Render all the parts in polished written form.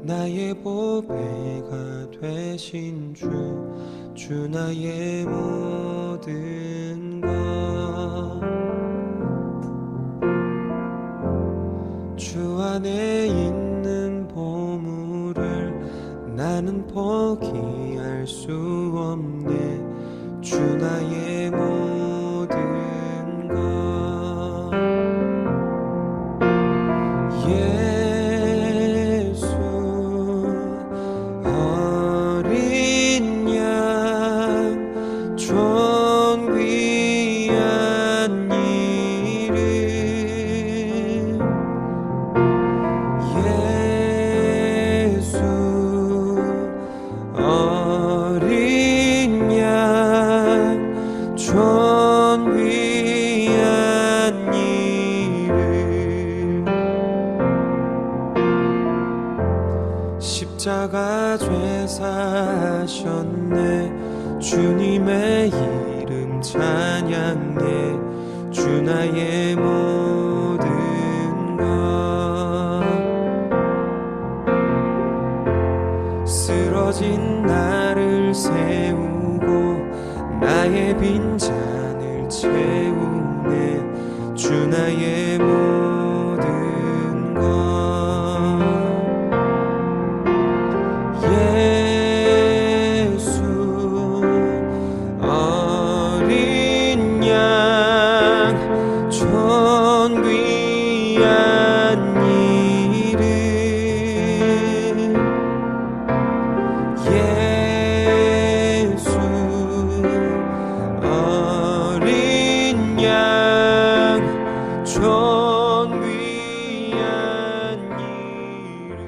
나의 보배가 되신 주 나의 모든 것. 주 안에 있는 보물을 나는 포기할 수 없네. 주 나의 모든 것. 예수 어린 양 존귀한 이름. 예수 어린 양 존귀한 이름. 십자가 죄사하셨네. 주님의 이름 찬양해. 주 나의 모든 것. 쓰러진 나를 세우고 나의 빈잔을 채우네. 주 나의 모든 것. 예수 어린 양 존귀한 이름. 예수 어린 양 존귀한 이름.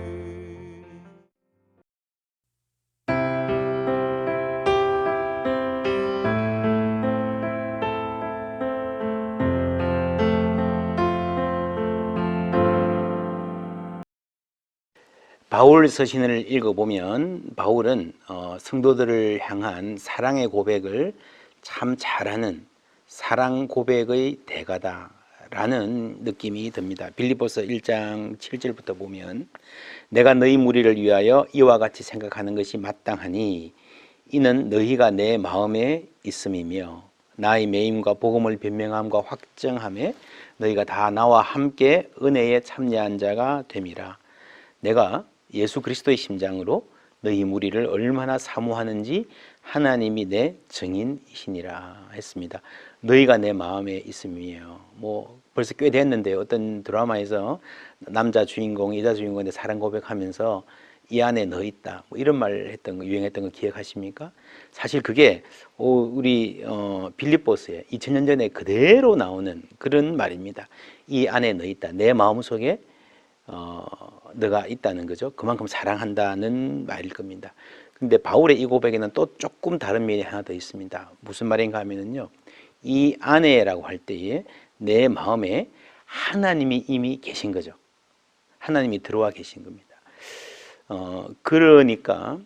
바울 서신을 읽어보면 바울은 성도들을 향한 사랑의 고백을 참 잘하는 사랑 고백의 대가다라는 느낌이 듭니다. 빌립보서 1장 7절부터 보면 내가 너희 무리를 위하여 이와 같이 생각하는 것이 마땅하니 이는 너희가 내 마음에 있음이며 나의 매임과 복음을 변명함과 확정함에 너희가 다 나와 함께 은혜에 참여한 자가 됨이라. 내가 예수 그리스도의 심장으로 너희 무리를 얼마나 사모하는지 하나님이 내 증인이시니라 했습니다. 너희가 내 마음에 있음이에요. 벌써 꽤 됐는데 어떤 드라마에서 남자 주인공, 여자 주인공한테 사랑 고백하면서 이 안에 너 있다, 이런 말 유행했던 거 기억하십니까? 사실 그게 우리 빌립보서에 2000년 전에 그대로 나오는 그런 말입니다. 이 안에 너 있다, 내 마음속에 너가 있다는 거죠. 그만큼 사랑한다는 말일 겁니다. 근데 바울의 이 고백에는 또 조금 다른 면이 하나 더 있습니다. 무슨 말인가 하면은요, 이 안에라고 할 때에 내 마음에 하나님이 이미 계신 거죠. 하나님이 들어와 계신 겁니다. 그러니까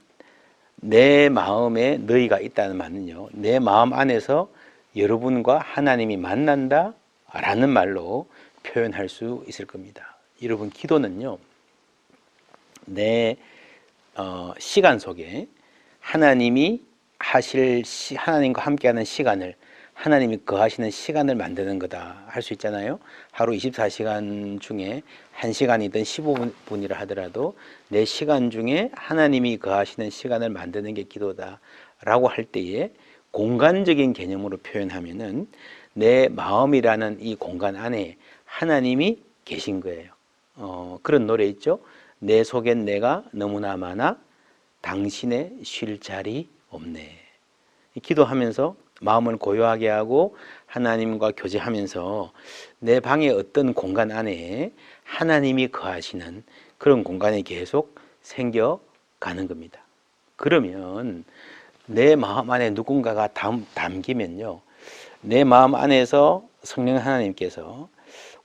내 마음에 너희가 있다는 말은요, 내 마음 안에서 여러분과 하나님이 만난다 라는 말로 표현할 수 있을 겁니다. 여러분, 기도는요, 내 시간 속에 하나님이 하나님과 함께하는 시간을, 하나님이 거하시는 시간을 만드는 거다 할 수 있잖아요. 하루 24시간 중에 1시간이든 15분이라 하더라도 내 시간 중에 하나님이 거하시는 시간을 만드는 게 기도다 라고 할 때에 공간적인 개념으로 표현하면은 내 마음이라는 이 공간 안에 하나님이 계신 거예요. 그런 노래 있죠. 내 속엔 내가 너무나 많아 당신의 쉴 자리 없네. 기도하면서 마음을 고요하게 하고 하나님과 교제하면서 내 방의 어떤 공간 안에 하나님이 거하시는 그런 공간이 계속 생겨가는 겁니다. 그러면 내 마음 안에 누군가가 담기면요, 내 마음 안에서 성령 하나님께서,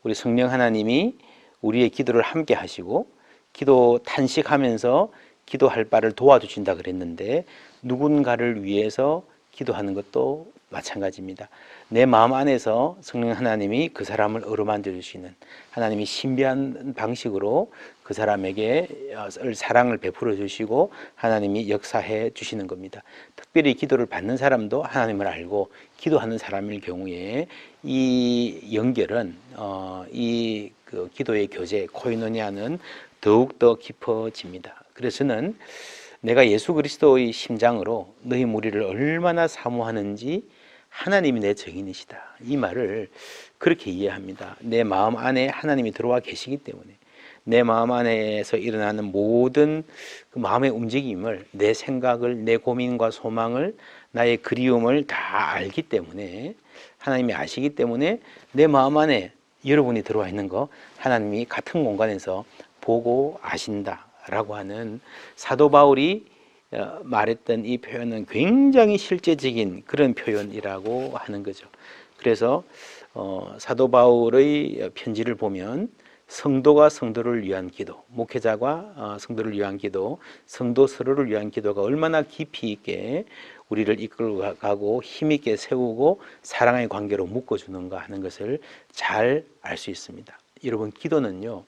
우리 성령 하나님이 우리의 기도를 함께 하시고 기도 탄식하면서 기도할 바를 도와주신다 그랬는데, 누군가를 위해서 기도하는 것도 마찬가지입니다. 내 마음 안에서 성령 하나님이 그 사람을 어루만져 주시는, 하나님이 신비한 방식으로 그 사람에게 사랑을 베풀어 주시고 하나님이 역사해 주시는 겁니다. 특별히 기도를 받는 사람도 하나님을 알고 기도하는 사람일 경우에 이 연결은 그 기도의 교제 코이노니아는 더욱더 깊어집니다. 그래서 저는 내가 예수 그리스도의 심장으로 너희 무리를 얼마나 사모하는지 하나님이 내 증인이시다, 이 말을 그렇게 이해합니다. 내 마음 안에 하나님이 들어와 계시기 때문에 내 마음 안에서 일어나는 모든 그 마음의 움직임을, 내 생각을, 내 고민과 소망을, 나의 그리움을 다 알기 때문에, 하나님이 아시기 때문에 내 마음 안에 여러분이 들어와 있는 거 하나님이 같은 공간에서 보고 아신다라고 하는 사도 바울이 말했던 이 표현은 굉장히 실제적인 그런 표현이라고 하는 거죠. 그래서 사도 바울의 편지를 보면 성도가 성도를 위한 기도, 목회자가 성도를 위한 기도, 성도 서로를 위한 기도가 얼마나 깊이 있게 우리를 이끌고 가고 힘있게 세우고 사랑의 관계로 묶어주는가 하는 것을 잘 알 수 있습니다. 여러분, 기도는요,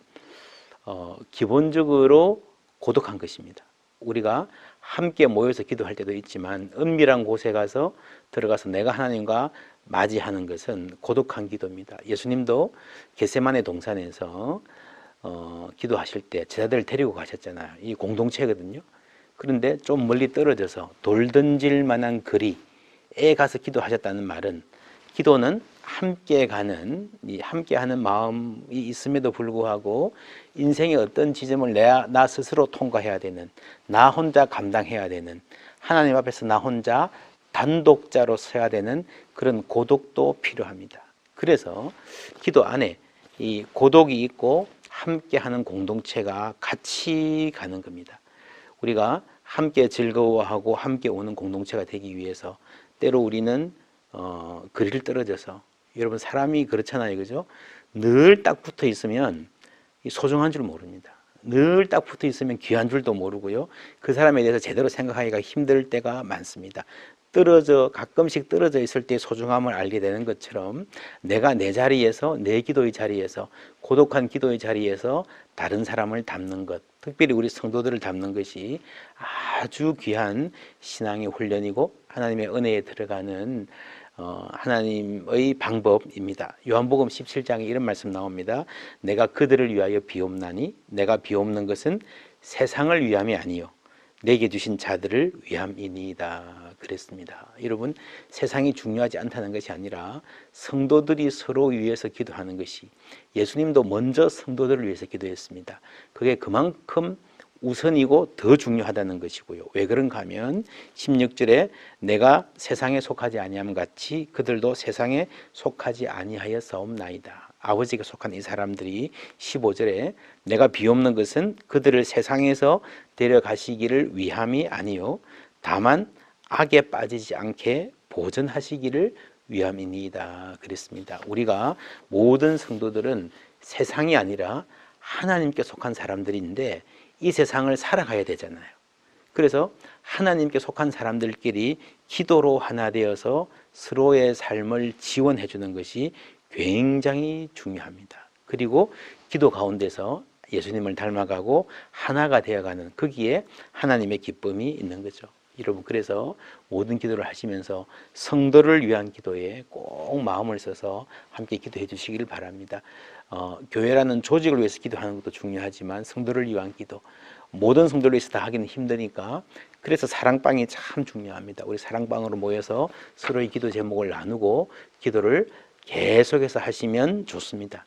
기본적으로 고독한 것입니다. 우리가 함께 모여서 기도할 때도 있지만 은밀한 곳에 가서 들어가서 내가 하나님과 맞이하는 것은 고독한 기도입니다. 예수님도 겟세마네 동산에서 기도하실 때 제자들을 데리고 가셨잖아요. 이 공동체거든요. 그런데 좀 멀리 떨어져서 돌 던질 만한 거리에 가서 기도하셨다는 말은, 기도는 함께 가는, 함께 하는 마음이 있음에도 불구하고 인생의 어떤 지점을 나 스스로 통과해야 되는, 나 혼자 감당해야 되는, 하나님 앞에서 나 혼자 단독자로 서야 되는 그런 고독도 필요합니다. 그래서 기도 안에 이 고독이 있고 함께 하는 공동체가 같이 가는 겁니다. 우리가 함께 즐거워하고 함께 오는 공동체가 되기 위해서 때로 우리는 거리를 떨어져서, 여러분 사람이 그렇잖아요, 그죠? 늘 딱 붙어 있으면 소중한 줄 모릅니다. 늘 딱 붙어 있으면 귀한 줄도 모르고요, 그 사람에 대해서 제대로 생각하기가 힘들 때가 많습니다. 가끔씩 떨어져 있을 때 소중함을 알게 되는 것처럼 내가 내 자리에서, 내 기도의 자리에서, 고독한 기도의 자리에서 다른 사람을 담는 것, 특별히 우리 성도들을 담는 것이 아주 귀한 신앙의 훈련이고 하나님의 은혜에 들어가는 하나님의 방법입니다. 요한복음 17장에 이런 말씀 나옵니다. 내가 그들을 위하여 비옵나니 내가 비옵는 것은 세상을 위함이 아니요 내게 주신 자들을 위함이니이다 그랬습니다. 여러분, 세상이 중요하지 않다는 것이 아니라 성도들이 서로 위해서 기도하는 것이, 예수님도 먼저 성도들을 위해서 기도했습니다. 그게 그만큼 우선이고 더 중요하다는 것이고요. 왜 그런가 하면 16절에 내가 세상에 속하지 아니함 같이 그들도 세상에 속하지 아니하였사옵나이다. 아버지가 속한 이 사람들이 15절에 내가 비옵는 것은 그들을 세상에서 데려가시기를 위함이 아니요 다만 악에 빠지지 않게 보전하시기를 위함이니이다 그랬습니다. 우리가 모든 성도들은 세상이 아니라 하나님께 속한 사람들인데 이 세상을 살아가야 되잖아요. 그래서 하나님께 속한 사람들끼리 기도로 하나 되어서 서로의 삶을 지원해 주는 것이 굉장히 중요합니다. 그리고 기도 가운데서 예수님을 닮아가고 하나가 되어가는, 거기에 하나님의 기쁨이 있는 거죠. 여러분, 그래서 모든 기도를 하시면서 성도를 위한 기도에 꼭 마음을 써서 함께 기도해 주시기를 바랍니다. 교회라는 조직을 위해서 기도하는 것도 중요하지만 성도를 위한 기도, 모든 성도를 위해서 다 하기는 힘드니까, 그래서 사랑방이 참 중요합니다. 우리 사랑방으로 모여서 서로의 기도 제목을 나누고 기도를 계속해서 하시면 좋습니다.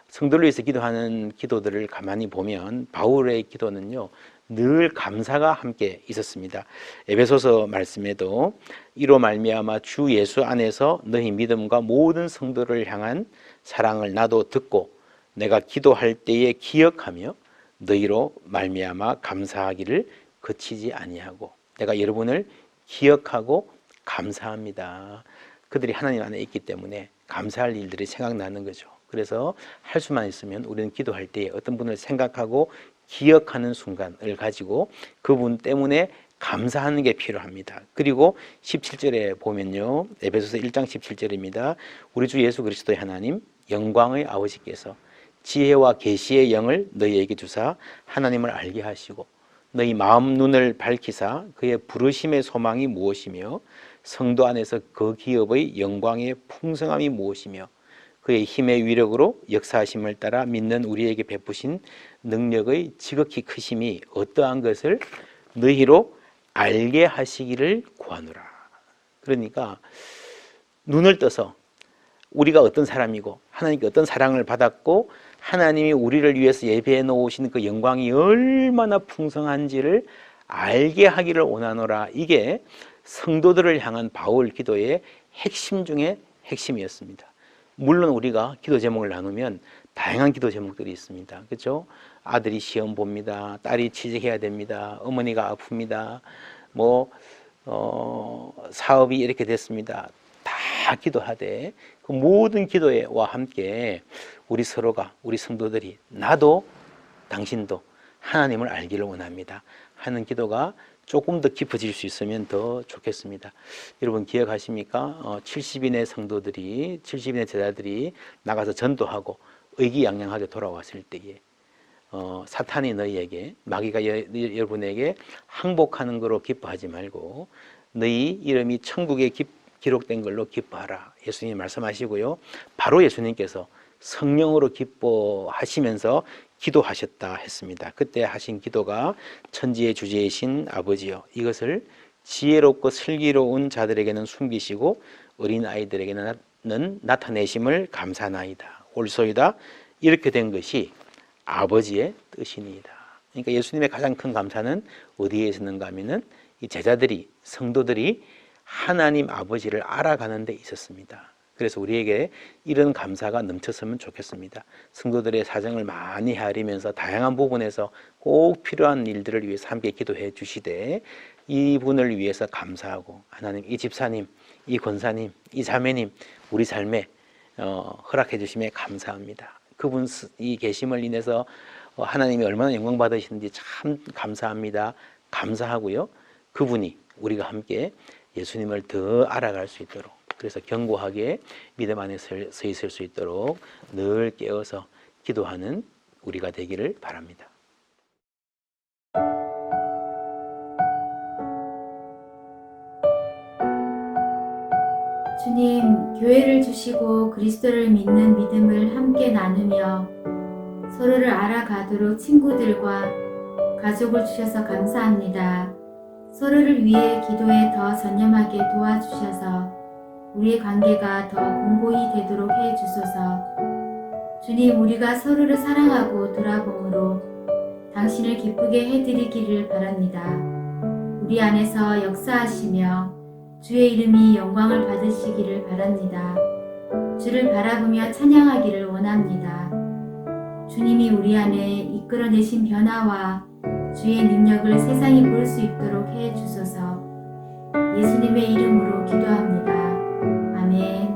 성도를 위해서 기도하는 기도들을 가만히 보면 바울의 기도는요 늘 감사가 함께 있었습니다. 에베소서 말씀에도 이로 말미암아 주 예수 안에서 너희 믿음과 모든 성도를 향한 사랑을 나도 듣고 내가 기도할 때에 기억하며 너희로 말미암아 감사하기를 그치지 아니하고, 내가 여러분을 기억하고 감사합니다. 그들이 하나님 안에 있기 때문에 감사할 일들이 생각나는 거죠. 그래서 할 수만 있으면 우리는 기도할 때 어떤 분을 생각하고 기억하는 순간을 가지고 그분 때문에 감사하는 게 필요합니다. 그리고 17절에 보면요. 에베소서 1장 17절입니다. 우리 주 예수 그리스도의 하나님 영광의 아버지께서 지혜와 계시의 영을 너희에게 주사 하나님을 알게 하시고 너희 마음 눈을 밝히사 그의 부르심의 소망이 무엇이며 성도 안에서 그 기업의 영광의 풍성함이 무엇이며 그의 힘의 위력으로 역사하심을 따라 믿는 우리에게 베푸신 능력의 지극히 크심이 어떠한 것을 너희로 알게 하시기를 구하노라. 그러니까 눈을 떠서 우리가 어떤 사람이고 하나님께 어떤 사랑을 받았고 하나님이 우리를 위해서 예배해 놓으신 그 영광이 얼마나 풍성한지를 알게 하기를 원하노라. 이게 성도들을 향한 바울 기도의 핵심 중에 핵심이었습니다. 물론 우리가 기도 제목을 나누면 다양한 기도 제목들이 있습니다. 그렇죠? 아들이 시험 봅니다. 딸이 취직해야 됩니다. 어머니가 아픕니다. 사업이 이렇게 됐습니다. 다 기도하되 그 모든 기도와 함께 우리 서로가 우리 성도들이 나도 당신도 하나님을 알기를 원합니다 하는 기도가 조금 더 깊어질 수 있으면 더 좋겠습니다. 여러분 기억하십니까? 70인의 성도들이 70인의 제자들이 나가서 전도하고 의기양양하게 돌아왔을 때에 사탄이 너희에게 마귀가 여러분에게 항복하는 거로 기뻐하지 말고 너희 이름이 천국에 기록된 걸로 기뻐하라. 예수님이 말씀하시고요. 바로 예수님께서 성령으로 기뻐하시면서 기도하셨다 했습니다. 그때 하신 기도가 천지의 주제이신 아버지여 이것을 지혜롭고 슬기로운 자들에게는 숨기시고 어린 아이들에게는 나타내심을 감사나이다. 옳소이다. 이렇게 된 것이 아버지의 뜻이니이다. 그러니까 예수님의 가장 큰 감사는 어디에 있었는가 하면은 이 제자들이 성도들이 하나님 아버지를 알아가는 데 있었습니다. 그래서 우리에게 이런 감사가 넘쳤으면 좋겠습니다. 성도들의 사정을 많이 헤아리면서 다양한 부분에서 꼭 필요한 일들을 위해서 함께 기도해 주시되 이분을 위해서 감사하고 하나님 이 집사님, 이 권사님, 이 자매님 우리 삶에 허락해 주심에 감사합니다. 그분 이 계심을 인해서 하나님이 얼마나 영광 받으시는지 참 감사합니다. 감사하고요. 그분이 우리가 함께 예수님을 더 알아갈 수 있도록 그래서 견고하게 믿음 안에 서 있을 수 있도록 늘 깨어서 기도하는 우리가 되기를 바랍니다. 주님, 교회를 주시고 그리스도를 믿는 믿음을 함께 나누며 서로를 알아가도록 친구들과 가족을 주셔서 감사합니다. 서로를 위해 기도에 더 전념하게 도와주셔서 우리의 관계가 더 공고히 되도록 해주소서. 주님, 우리가 서로를 사랑하고 돌아봄으로 당신을 기쁘게 해드리기를 바랍니다. 우리 안에서 역사하시며 주의 이름이 영광을 받으시기를 바랍니다. 주를 바라보며 찬양하기를 원합니다. 주님이 우리 안에 이끌어내신 변화와 주의 능력을 세상이 볼 수 있도록 해주소서. 예수님의 이름으로 기도합니다. 아멘.